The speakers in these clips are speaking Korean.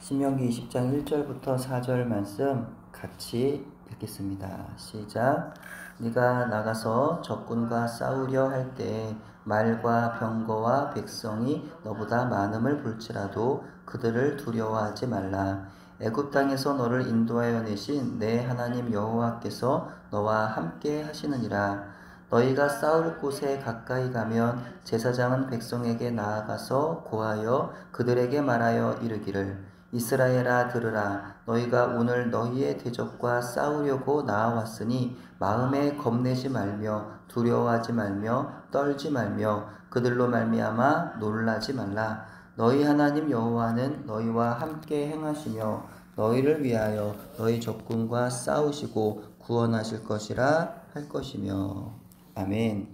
신명기 20장 1절부터 4절 말씀 같이 읽겠습니다. 시작. 네가 나가서 적군과 싸우려 할 때 말과 병거와 백성이 너보다 많음을 볼지라도 그들을 두려워하지 말라. 애굽 땅에서 너를 인도하여 내신 내 하나님 여호와께서 너와 함께 하시느니라. 너희가 싸울 곳에 가까이 가면 제사장은 백성에게 나아가서 고하여 그들에게 말하여 이르기를 이스라엘아 들으라. 너희가 오늘 너희의 대적과 싸우려고 나아왔으니 마음에 겁내지 말며 두려워하지 말며 떨지 말며 그들로 말미암아 놀라지 말라. 너희 하나님 여호와는 너희와 함께 행하시며 너희를 위하여 너희 적군과 싸우시고 구원하실 것이라 할 것이며. 아멘.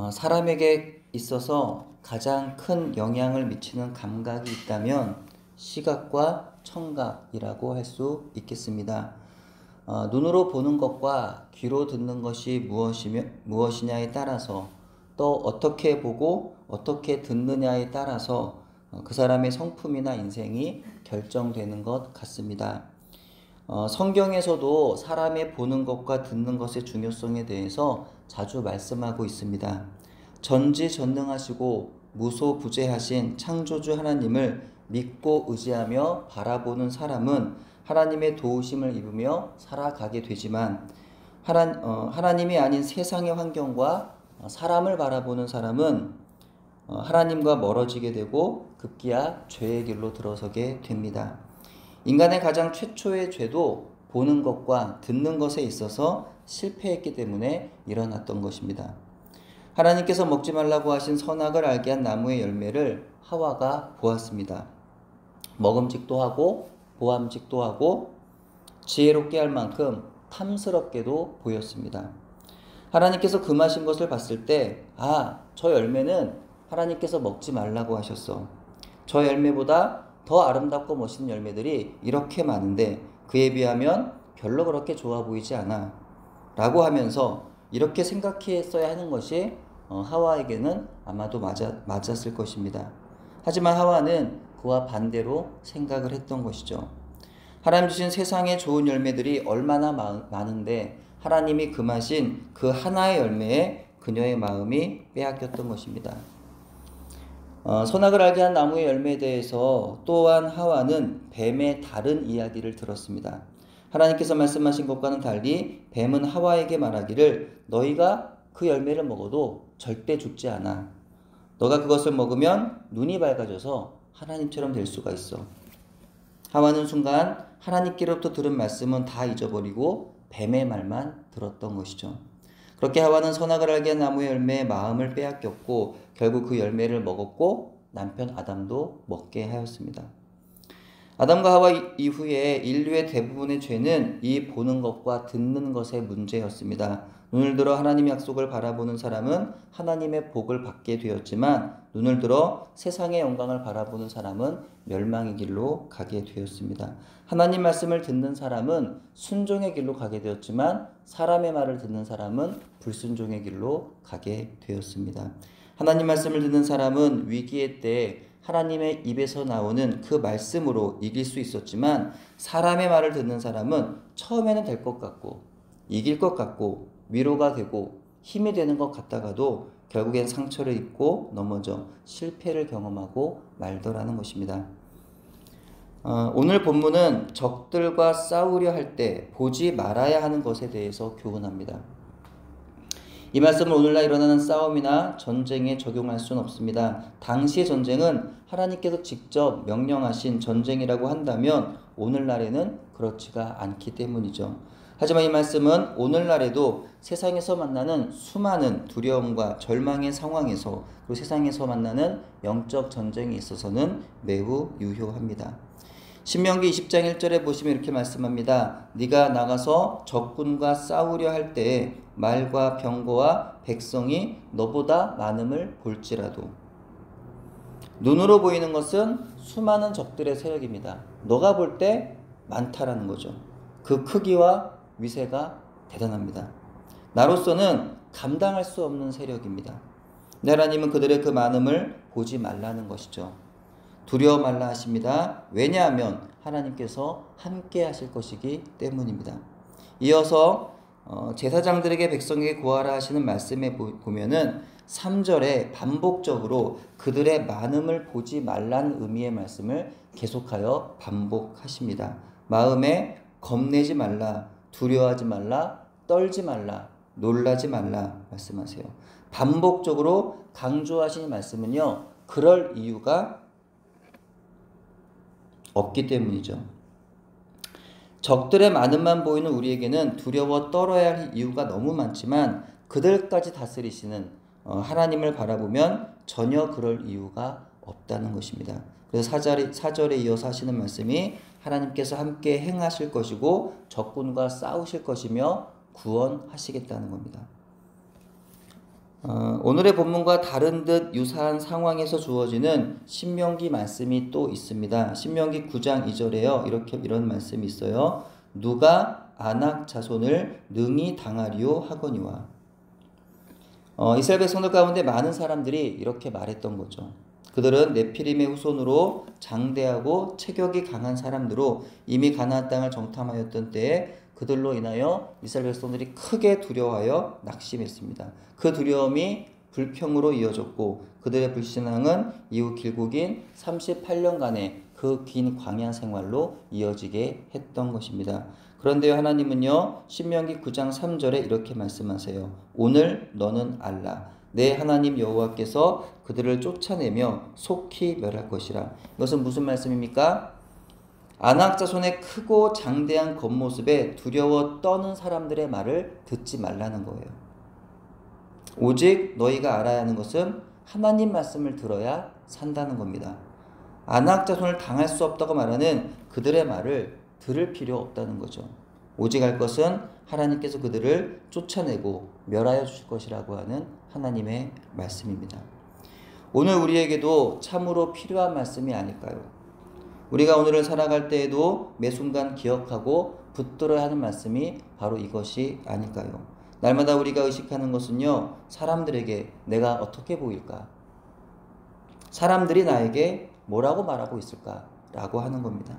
사람에게 있어서 가장 큰 영향을 미치는 감각이 있다면 시각과 청각이라고 할 수 있겠습니다. 눈으로 보는 것과 귀로 듣는 것이 무엇이냐에 따라서 또 어떻게 보고 어떻게 듣느냐에 따라서 그 사람의 성품이나 인생이 결정되는 것 같습니다. 성경에서도 사람의 보는 것과 듣는 것의 중요성에 대해서 자주 말씀하고 있습니다. 전지전능하시고 무소부재하신 창조주 하나님을 믿고 의지하며 바라보는 사람은 하나님의 도우심을 입으며 살아가게 되지만 하나님이 아닌 세상의 환경과 사람을 바라보는 사람은 하나님과 멀어지게 되고 급기야 죄의 길로 들어서게 됩니다. 인간의 가장 최초의 죄도 보는 것과 듣는 것에 있어서 실패했기 때문에 일어났던 것입니다. 하나님께서 먹지 말라고 하신 선악을 알게 한 나무의 열매를 하와가 보았습니다. 먹음직도 하고 보암직도 하고 지혜롭게 할 만큼 탐스럽게도 보였습니다. 하나님께서 금하신 것을 봤을 때 저 열매는 하나님께서 먹지 말라고 하셨어. 저 열매보다 더 아름답고 멋있는 열매들이 이렇게 많은데 그에 비하면 별로 그렇게 좋아 보이지 않아 라고 하면서 이렇게 생각했어야 하는 것이 하와에게는 아마도 맞았을 것입니다. 하지만 하와는 그와 반대로 생각을 했던 것이죠. 하나님 주신 세상의 좋은 열매들이 얼마나 많은데 하나님이 금하신 그 하나의 열매에 그녀의 마음이 빼앗겼던 것입니다. 선악을 알게 한 나무의 열매에 대해서 또한 하와는 뱀의 다른 이야기를 들었습니다. 하나님께서 말씀하신 것과는 달리 뱀은 하와에게 말하기를 너희가 그 열매를 먹어도 절대 죽지 않아. 너가 그것을 먹으면 눈이 밝아져서 하나님처럼 될 수가 있어. 하와는 순간 하나님께로부터 들은 말씀은 다 잊어버리고 뱀의 말만 들었던 것이죠. 그렇게 하와는 선악을 알게 한 나무의 열매에 마음을 빼앗겼고 결국 그 열매를 먹었고 남편 아담도 먹게 하였습니다. 아담과 하와 이후에 인류의 대부분의 죄는 이 보는 것과 듣는 것의 문제였습니다. 눈을 들어 하나님의 약속을 바라보는 사람은 하나님의 복을 받게 되었지만 눈을 들어 세상의 영광을 바라보는 사람은 멸망의 길로 가게 되었습니다. 하나님 말씀을 듣는 사람은 순종의 길로 가게 되었지만 사람의 말을 듣는 사람은 불순종의 길로 가게 되었습니다. 하나님 말씀을 듣는 사람은 위기의 때에 하나님의 입에서 나오는 그 말씀으로 이길 수 있었지만 사람의 말을 듣는 사람은 처음에는 될 것 같고 이길 것 같고 위로가 되고 힘이 되는 것 같다가도 결국엔 상처를 입고 넘어져 실패를 경험하고 말더라는 것입니다. 오늘 본문은 적들과 싸우려 할 때 보지 말아야 하는 것에 대해서 교훈합니다. 이 말씀은 오늘날 일어나는 싸움이나 전쟁에 적용할 수는 없습니다. 당시의 전쟁은 하나님께서 직접 명령하신 전쟁이라고 한다면 오늘날에는 그렇지가 않기 때문이죠. 하지만 이 말씀은 오늘날에도 세상에서 만나는 수많은 두려움과 절망의 상황에서 그리고 세상에서 만나는 영적 전쟁에 있어서는 매우 유효합니다. 신명기 20장 1절에 보시면 이렇게 말씀합니다. 네가 나가서 적군과 싸우려 할 때에 말과 병거와 백성이 너보다 많음을 볼지라도. 눈으로 보이는 것은 수많은 적들의 세력입니다. 너가 볼 때 많다라는 거죠. 그 크기와 위세가 대단합니다. 나로서는 감당할 수 없는 세력입니다. 하나님은 그들의 그 많음을 보지 말라는 것이죠. 두려워 말라 하십니다. 왜냐하면 하나님께서 함께 하실 것이기 때문입니다. 이어서 제사장들에게 백성에게 구하라 하시는 말씀에 보면은 3절에 반복적으로 그들의 많음을 보지 말라는 의미의 말씀을 계속하여 반복하십니다. 마음에 겁내지 말라, 두려워하지 말라, 떨지 말라, 놀라지 말라 말씀하세요. 반복적으로 강조하시는 말씀은요, 그럴 이유가 없기 때문이죠. 적들의 많음만 보이는 우리에게는 두려워 떨어야 할 이유가 너무 많지만 그들까지 다스리시는 하나님을 바라보면 전혀 그럴 이유가 없다는 것입니다. 그래서 4절에 이어서 하시는 말씀이 하나님께서 함께 행하실 것이고 적군과 싸우실 것이며 구원하시겠다는 겁니다. 오늘의 본문과 다른 듯 유사한 상황에서 주어지는 신명기 말씀이 또 있습니다. 신명기 9장 2절에요. 이런 말씀이 있어요. 누가 아낙 자손을 능히 당하리요 하거니와. 이스라엘 백성들 가운데 많은 사람들이 이렇게 말했던 거죠. 그들은 네피림의 후손으로 장대하고 체격이 강한 사람들로 이미 가나안 땅을 정탐하였던 때에 그들로 인하여 이스라엘 백성들이 크게 두려워하여 낙심했습니다. 그 두려움이 불평으로 이어졌고 그들의 불신앙은 이후 길고 긴 38년간의 그 긴 광야 생활로 이어지게 했던 것입니다. 그런데 하나님은요, 신명기 9장 3절에 이렇게 말씀하세요. 오늘 너는 알라. 내 하나님 여호와께서 그들을 쫓아내며 속히 멸할 것이라. 이것은 무슨 말씀입니까? 아낙 자손의 크고 장대한 겉모습에 두려워 떠는 사람들의 말을 듣지 말라는 거예요. 오직 너희가 알아야 하는 것은 하나님 말씀을 들어야 산다는 겁니다. 아낙 자손을 당할 수 없다고 말하는 그들의 말을 들을 필요 없다는 거죠. 오직 할 것은 하나님께서 그들을 쫓아내고 멸하여 주실 것이라고 하는 하나님의 말씀입니다. 오늘 우리에게도 참으로 필요한 말씀이 아닐까요? 우리가 오늘을 살아갈 때에도 매 순간 기억하고 붙들어야 하는 말씀이 바로 이것이 아닐까요? 날마다 우리가 의식하는 것은요, 사람들에게 내가 어떻게 보일까? 사람들이 나에게 뭐라고 말하고 있을까? 라고 하는 겁니다.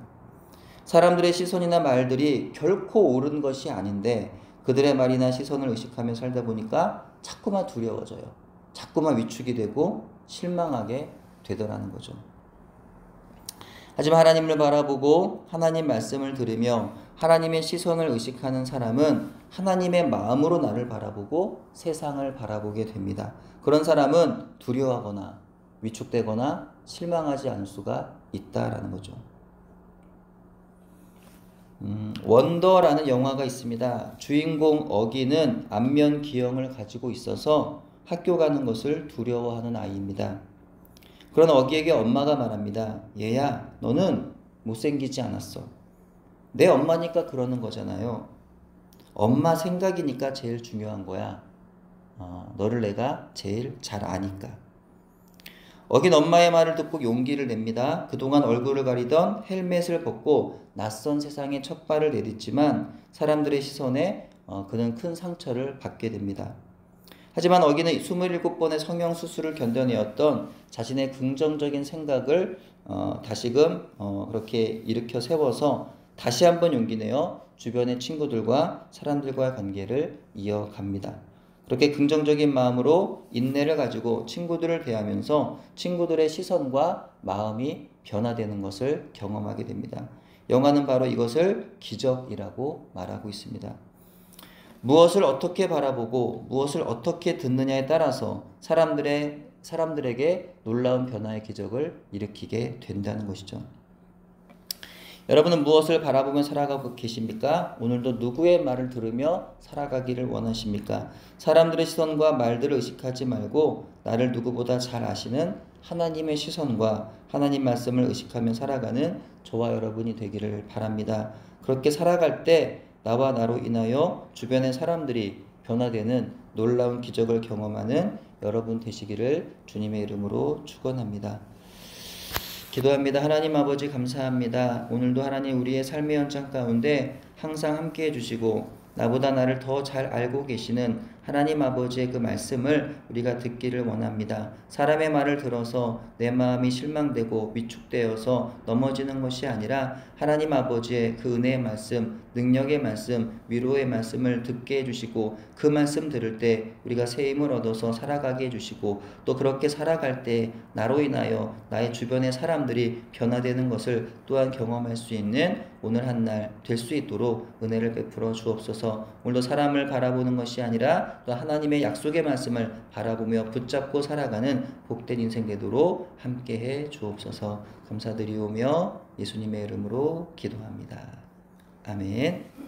사람들의 시선이나 말들이 결코 옳은 것이 아닌데 그들의 말이나 시선을 의식하며 살다 보니까 자꾸만 두려워져요. 자꾸만 위축이 되고 실망하게 되더라는 거죠. 하지만 하나님을 바라보고 하나님 말씀을 들으며 하나님의 시선을 의식하는 사람은 하나님의 마음으로 나를 바라보고 세상을 바라보게 됩니다. 그런 사람은 두려워하거나 위축되거나 실망하지 않을 수가 있다라는 거죠. 원더라는 영화가 있습니다. 주인공 어기는 안면 기형을 가지고 있어서 학교 가는 것을 두려워하는 아이입니다. 그런 어기에게 엄마가 말합니다. 얘야, 너는 못생기지 않았어. 내 엄마니까 그러는 거잖아요. 엄마 생각이니까 제일 중요한 거야. 너를 내가 제일 잘 아니까. 어긴 엄마의 말을 듣고 용기를 냅니다. 그동안 얼굴을 가리던 헬멧을 벗고 낯선 세상에 첫 발을 내딛지만 사람들의 시선에 그는 큰 상처를 받게 됩니다. 하지만 어기는 27번의 성형수술을 견뎌내었던 자신의 긍정적인 생각을 다시금 그렇게 일으켜 세워서 다시 한번 용기 내어 주변의 친구들과 사람들과의 관계를 이어갑니다. 그렇게 긍정적인 마음으로 인내를 가지고 친구들을 대하면서 친구들의 시선과 마음이 변화되는 것을 경험하게 됩니다. 영화는 바로 이것을 기적이라고 말하고 있습니다. 무엇을 어떻게 바라보고 무엇을 어떻게 듣느냐에 따라서 사람들에게 놀라운 변화의 기적을 일으키게 된다는 것이죠. 여러분은 무엇을 바라보며 살아가고 계십니까? 오늘도 누구의 말을 들으며 살아가기를 원하십니까? 사람들의 시선과 말들을 의식하지 말고 나를 누구보다 잘 아시는 하나님의 시선과 하나님 말씀을 의식하며 살아가는 저와 여러분이 되기를 바랍니다. 그렇게 살아갈 때 나와 나로 인하여 주변의 사람들이 변화되는 놀라운 기적을 경험하는 여러분 되시기를 주님의 이름으로 축원합니다. 기도합니다. 하나님 아버지 감사합니다. 오늘도 하나님 우리의 삶의 현장 가운데 항상 함께해 주시고 나보다 나를 더 잘 알고 계시는 하나님 아버지의 그 말씀을 우리가 듣기를 원합니다. 사람의 말을 들어서 내 마음이 실망되고 위축되어서 넘어지는 것이 아니라 하나님 아버지의 그 은혜의 말씀, 능력의 말씀, 위로의 말씀을 듣게 해주시고 그 말씀 들을 때 우리가 새 힘을 얻어서 살아가게 해주시고 또 그렇게 살아갈 때 나로 인하여 나의 주변의 사람들이 변화되는 것을 또한 경험할 수 있는 오늘 한 날 될 수 있도록 은혜를 베풀어 주옵소서. 오늘도 사람을 바라보는 것이 아니라 또 하나님의 약속의 말씀을 바라보며 붙잡고 살아가는 복된 인생 되도록 함께해 주옵소서. 감사드리오며 예수님의 이름으로 기도합니다. 아멘.